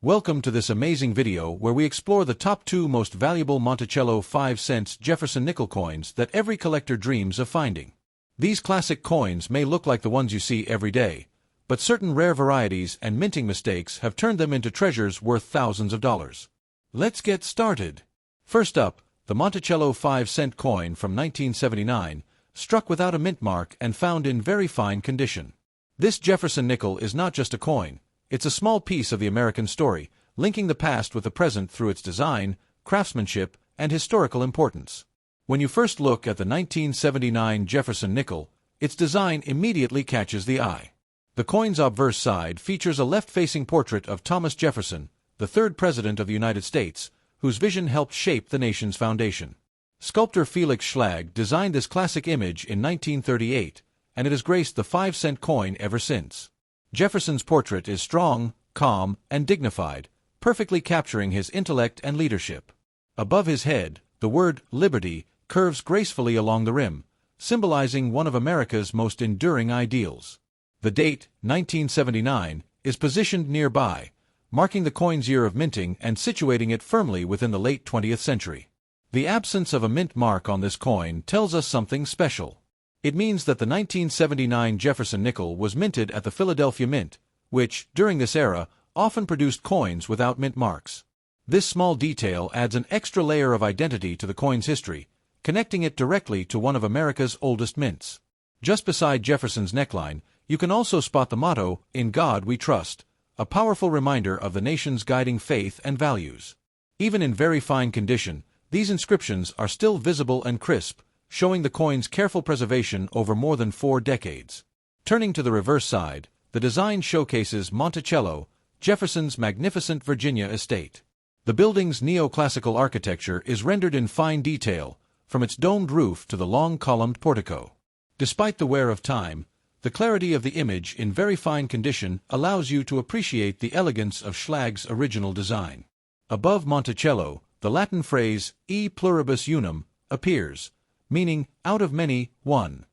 Welcome to this amazing video where we explore the top 2 most valuable Monticello 5-cent Jefferson nickel coins that every collector dreams of finding. These classic coins may look like the ones you see every day, but certain rare varieties and minting mistakes have turned them into treasures worth thousands of dollars. Let's get started. First up, the Monticello 5-cent coin from 1979, struck without a mint mark and found in very fine condition. This Jefferson nickel is not just a coin, it's a small piece of the American story, linking the past with the present through its design, craftsmanship, and historical importance. When you first look at the 1979 Jefferson nickel, its design immediately catches the eye. The coin's obverse side features a left-facing portrait of Thomas Jefferson, the third President of the United States, whose vision helped shape the nation's foundation. Sculptor Felix Schlag designed this classic image in 1938, and it has graced the 5-cent coin ever since. Jefferson's portrait is strong, calm, and dignified, perfectly capturing his intellect and leadership. Above his head, the word "Liberty" curves gracefully along the rim, symbolizing one of America's most enduring ideals. The date, 1979, is positioned nearby, marking the coin's year of minting and situating it firmly within the late 20th century. The absence of a mint mark on this coin tells us something special. It means that the 1979 Jefferson nickel was minted at the Philadelphia Mint, which, during this era, often produced coins without mint marks. This small detail adds an extra layer of identity to the coin's history, connecting it directly to one of America's oldest mints. Just beside Jefferson's neckline, you can also spot the motto, "In God We Trust," a powerful reminder of the nation's guiding faith and values. Even in very fine condition, these inscriptions are still visible and crisp, showing the coin's careful preservation over more than 4 decades. Turning to the reverse side, the design showcases Monticello, Jefferson's magnificent Virginia estate. The building's neoclassical architecture is rendered in fine detail, from its domed roof to the long columned portico. Despite the wear of time, the clarity of the image in very fine condition allows you to appreciate the elegance of Schlag's original design. Above Monticello, the Latin phrase, "e pluribus unum," appears, meaning, out of many, one.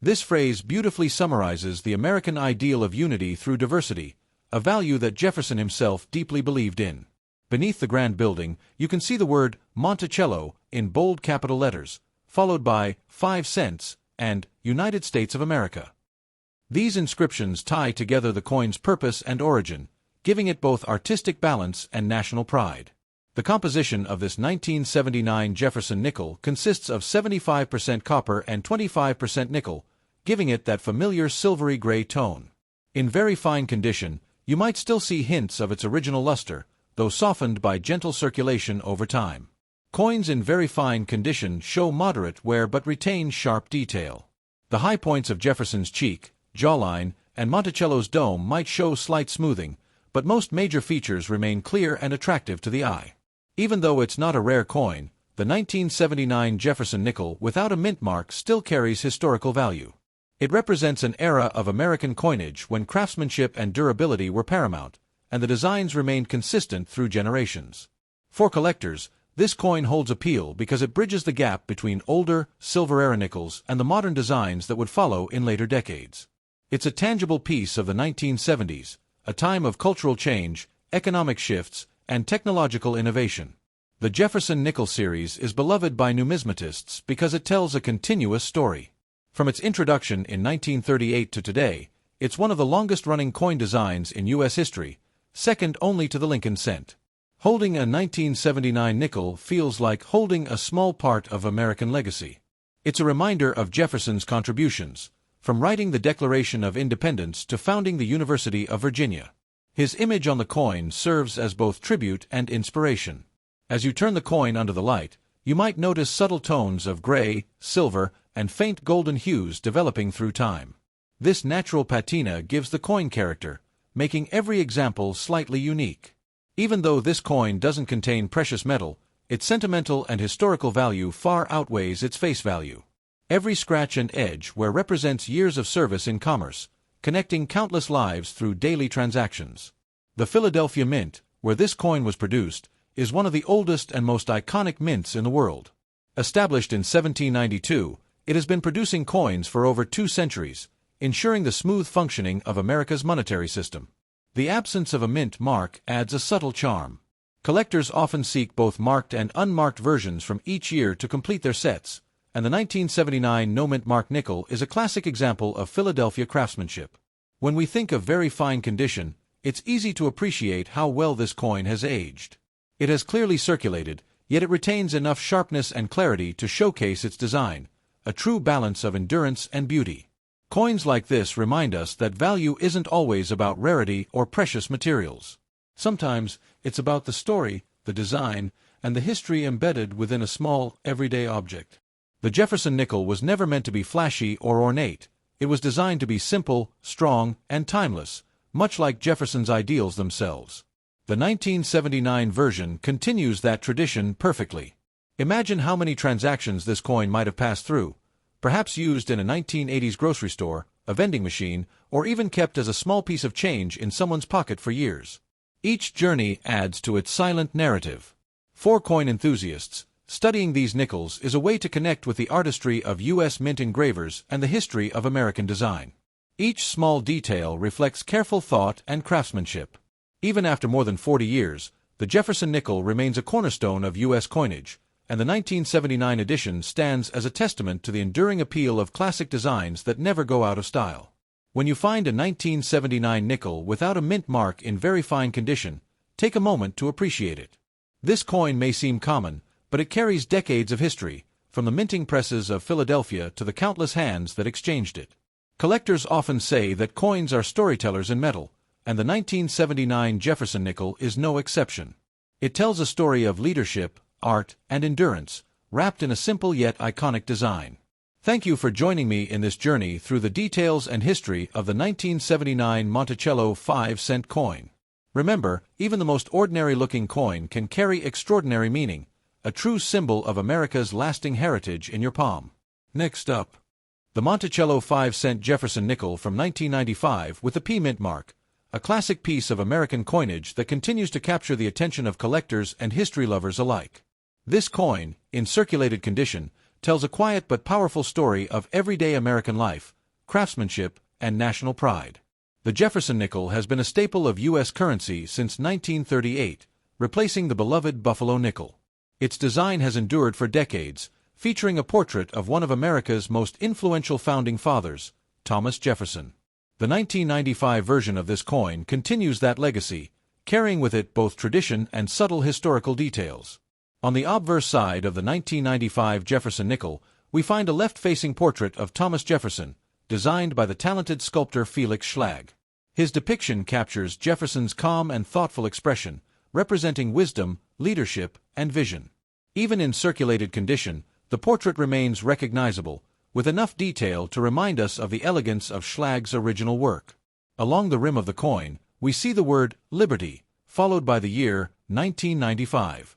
This phrase beautifully summarizes the American ideal of unity through diversity, a value that Jefferson himself deeply believed in. Beneath the grand building, you can see the word Monticello in bold capital letters, followed by 5 cents and United States of America. These inscriptions tie together the coin's purpose and origin, giving it both artistic balance and national pride. The composition of this 1979 Jefferson nickel consists of 75% copper and 25% nickel, giving it that familiar silvery gray tone. In very fine condition, you might still see hints of its original luster, though softened by gentle circulation over time. Coins in very fine condition show moderate wear but retain sharp detail. The high points of Jefferson's cheek, jawline, and Monticello's dome might show slight smoothing, but most major features remain clear and attractive to the eye. Even though it's not a rare coin, the 1979 Jefferson nickel without a mint mark still carries historical value. It represents an era of American coinage when craftsmanship and durability were paramount, and the designs remained consistent through generations. For collectors, this coin holds appeal because it bridges the gap between older, silver-era nickels and the modern designs that would follow in later decades. It's a tangible piece of the 1970s, a time of cultural change, economic shifts, and technological innovation. The Jefferson nickel series is beloved by numismatists because it tells a continuous story. From its introduction in 1938 to today, it's one of the longest-running coin designs in U.S. history, second only to the Lincoln cent. Holding a 1979 nickel feels like holding a small part of American legacy. It's a reminder of Jefferson's contributions, from writing the Declaration of Independence to founding the University of Virginia. His image on the coin serves as both tribute and inspiration. As you turn the coin under the light, you might notice subtle tones of gray, silver, and faint golden hues developing through time. This natural patina gives the coin character, making every example slightly unique. Even though this coin doesn't contain precious metal, its sentimental and historical value far outweighs its face value. Every scratch and edge represents years of service in commerce, connecting countless lives through daily transactions. The Philadelphia Mint, where this coin was produced, is one of the oldest and most iconic mints in the world. Established in 1792, it has been producing coins for over 2 centuries, ensuring the smooth functioning of America's monetary system. The absence of a mint mark adds a subtle charm. Collectors often seek both marked and unmarked versions from each year to complete their sets, and the 1979 no-mint mark nickel is a classic example of Philadelphia craftsmanship. When we think of very fine condition, it's easy to appreciate how well this coin has aged. It has clearly circulated, yet it retains enough sharpness and clarity to showcase its design, a true balance of endurance and beauty. Coins like this remind us that value isn't always about rarity or precious materials. Sometimes, it's about the story, the design, and the history embedded within a small, everyday object. The Jefferson nickel was never meant to be flashy or ornate. It was designed to be simple, strong, and timeless, much like Jefferson's ideals themselves. The 1979 version continues that tradition perfectly. Imagine how many transactions this coin might have passed through, perhaps used in a 1980s grocery store, a vending machine, or even kept as a small piece of change in someone's pocket for years. Each journey adds to its silent narrative. For coin enthusiasts, studying these nickels is a way to connect with the artistry of U.S. mint engravers and the history of American design. Each small detail reflects careful thought and craftsmanship. Even after more than 40 years, the Jefferson nickel remains a cornerstone of U.S. coinage, and the 1979 edition stands as a testament to the enduring appeal of classic designs that never go out of style. When you find a 1979 nickel without a mint mark in very fine condition, take a moment to appreciate it. This coin may seem common, but it carries decades of history, from the minting presses of Philadelphia to the countless hands that exchanged it. Collectors often say that coins are storytellers in metal, and the 1979 Jefferson nickel is no exception. It tells a story of leadership, art, and endurance, wrapped in a simple yet iconic design. Thank you for joining me in this journey through the details and history of the 1979 Monticello 5-cent coin. Remember, even the most ordinary-looking coin can carry extraordinary meaning, a true symbol of America's lasting heritage in your palm. Next up, the Monticello 5-cent Jefferson nickel from 1995 with the P mint mark, a classic piece of American coinage that continues to capture the attention of collectors and history lovers alike. This coin, in circulated condition, tells a quiet but powerful story of everyday American life, craftsmanship, and national pride. The Jefferson nickel has been a staple of U.S. currency since 1938, replacing the beloved Buffalo nickel. Its design has endured for decades, featuring a portrait of one of America's most influential founding fathers, Thomas Jefferson. The 1995 version of this coin continues that legacy, carrying with it both tradition and subtle historical details. On the obverse side of the 1995 Jefferson nickel, we find a left-facing portrait of Thomas Jefferson, designed by the talented sculptor Felix Schlag. His depiction captures Jefferson's calm and thoughtful expression, representing wisdom, leadership, and vision. Even in circulated condition, the portrait remains recognizable, with enough detail to remind us of the elegance of Schlag's original work. Along the rim of the coin, we see the word Liberty, followed by the year 1995.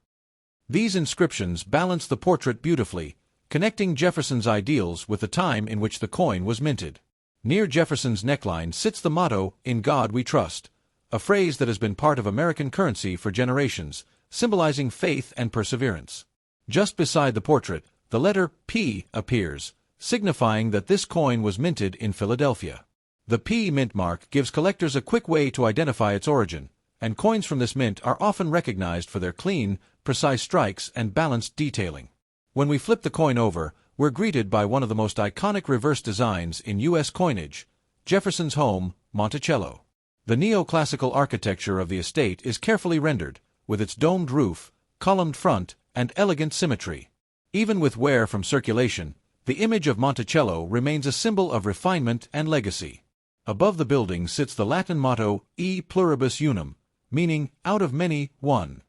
These inscriptions balance the portrait beautifully, connecting Jefferson's ideals with the time in which the coin was minted. Near Jefferson's neckline sits the motto, "In God We Trust," a phrase that has been part of American currency for generations, symbolizing faith and perseverance. Just beside the portrait, the letter P appears, signifying that this coin was minted in Philadelphia. The P mint mark gives collectors a quick way to identify its origin, and coins from this mint are often recognized for their clean, precise strikes and balanced detailing. When we flip the coin over, we're greeted by one of the most iconic reverse designs in U.S. coinage, Jefferson's home, Monticello. The neoclassical architecture of the estate is carefully rendered, with its domed roof, columned front, and elegant symmetry. Even with wear from circulation, the image of Monticello remains a symbol of refinement and legacy. Above the building sits the Latin motto, E pluribus unum, meaning, out of many, one.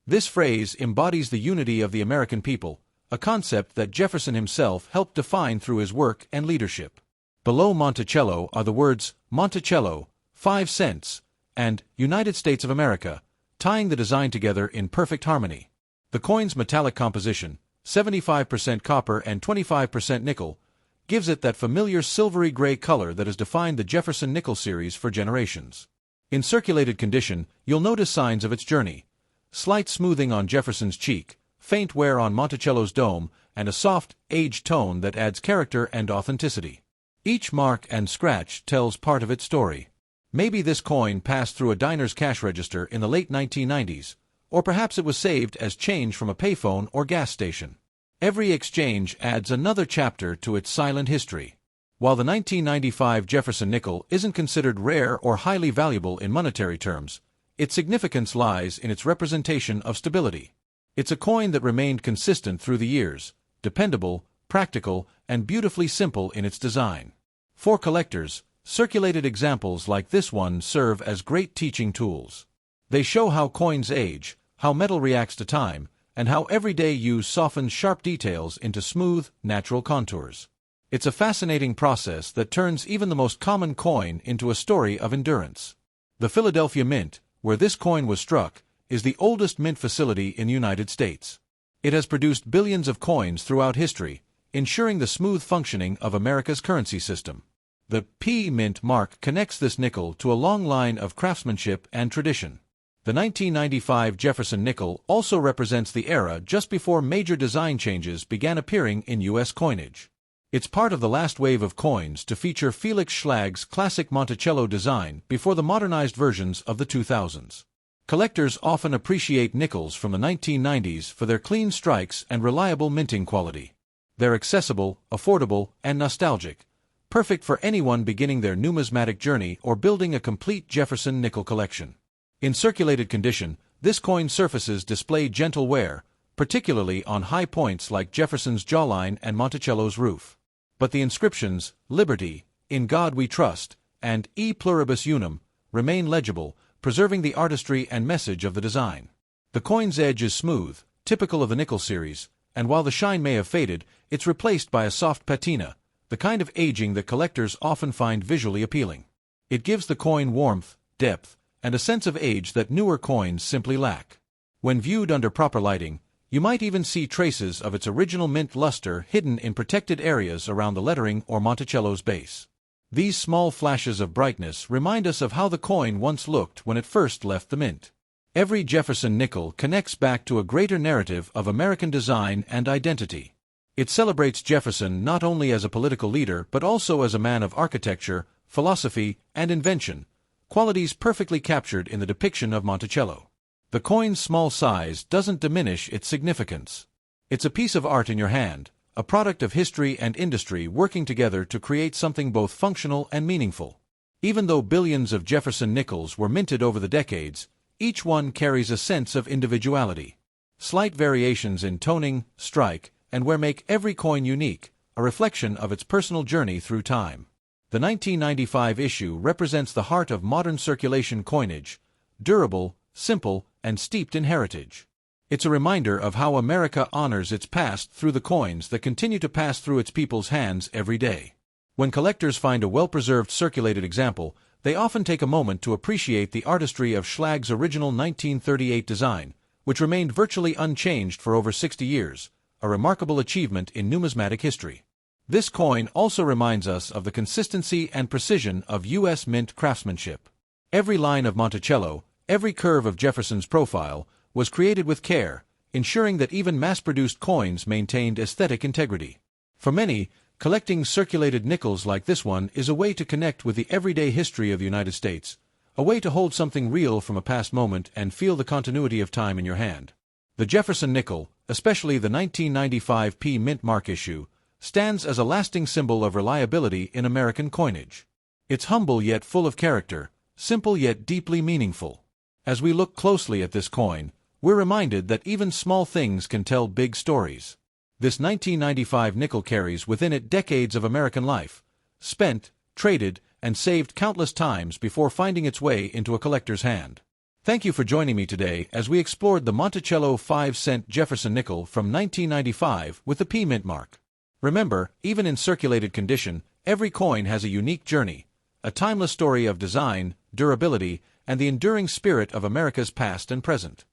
This phrase embodies the unity of the American people, a concept that Jefferson himself helped define through his work and leadership. Below Monticello are the words Monticello, 5 cents, and United States of America, tying the design together in perfect harmony. The coin's metallic composition, 75% copper and 25% nickel, gives it that familiar silvery gray color that has defined the Jefferson nickel series for generations. In circulated condition, you'll notice signs of its journey: slight smoothing on Jefferson's cheek, faint wear on Monticello's dome, and a soft, aged tone that adds character and authenticity. Each mark and scratch tells part of its story. Maybe this coin passed through a diner's cash register in the late 1990s, or perhaps it was saved as change from a payphone or gas station. Every exchange adds another chapter to its silent history. While the 1995 Jefferson nickel isn't considered rare or highly valuable in monetary terms, its significance lies in its representation of stability. It's a coin that remained consistent through the years, dependable, practical, and beautifully simple in its design. For collectors, circulated examples like this one serve as great teaching tools. They show how coins age, how metal reacts to time, and how everyday use softens sharp details into smooth, natural contours. It's a fascinating process that turns even the most common coin into a story of endurance. The Philadelphia Mint, where this coin was struck, is the oldest mint facility in the United States. It has produced billions of coins throughout history, ensuring the smooth functioning of America's currency system. The P Mint mark connects this nickel to a long line of craftsmanship and tradition. The 1995 Jefferson nickel also represents the era just before major design changes began appearing in U.S. coinage. It's part of the last wave of coins to feature Felix Schlag's classic Monticello design before the modernized versions of the 2000s. Collectors often appreciate nickels from the 1990s for their clean strikes and reliable minting quality. They're accessible, affordable, and nostalgic, perfect for anyone beginning their numismatic journey or building a complete Jefferson nickel collection. In circulated condition, this coin surfaces display gentle wear, particularly on high points like Jefferson's jawline and Monticello's roof. But the inscriptions, Liberty, In God We Trust, and E Pluribus Unum, remain legible, preserving the artistry and message of the design. The coin's edge is smooth, typical of the nickel series, and while the shine may have faded, it's replaced by a soft patina, the kind of aging that collectors often find visually appealing. It gives the coin warmth, depth, and a sense of age that newer coins simply lack. When viewed under proper lighting, you might even see traces of its original mint luster hidden in protected areas around the lettering or Monticello's base. These small flashes of brightness remind us of how the coin once looked when it first left the mint. Every Jefferson nickel connects back to a greater narrative of American design and identity. It celebrates Jefferson not only as a political leader but also as a man of architecture, philosophy, and invention, qualities perfectly captured in the depiction of Monticello. The coin's small size doesn't diminish its significance. It's a piece of art in your hand, a product of history and industry working together to create something both functional and meaningful. Even though billions of Jefferson nickels were minted over the decades, each one carries a sense of individuality. Slight variations in toning, strike, and wear make every coin unique, a reflection of its personal journey through time. The 1995 issue represents the heart of modern circulation coinage, durable, simple, and steeped in heritage. It's a reminder of how America honors its past through the coins that continue to pass through its people's hands every day. When collectors find a well-preserved circulated example, they often take a moment to appreciate the artistry of Schlag's original 1938 design, which remained virtually unchanged for over 60 years, a remarkable achievement in numismatic history. This coin also reminds us of the consistency and precision of U.S. mint craftsmanship. Every line of Monticello, every curve of Jefferson's profile, was created with care, ensuring that even mass-produced coins maintained aesthetic integrity. For many, collecting circulated nickels like this one is a way to connect with the everyday history of the United States, a way to hold something real from a past moment and feel the continuity of time in your hand. The Jefferson nickel, especially the 1995 P Mint mark issue, stands as a lasting symbol of reliability in American coinage. It's humble yet full of character, simple yet deeply meaningful. As we look closely at this coin, we're reminded that even small things can tell big stories. This 1995 nickel carries within it decades of American life, spent, traded, and saved countless times before finding its way into a collector's hand. Thank you for joining me today as we explored the Monticello 5-cent Jefferson nickel from 1995 with the P Mint mark. Remember, even in circulated condition, every coin has a unique journey, a timeless story of design, durability, and the enduring spirit of America's past and present.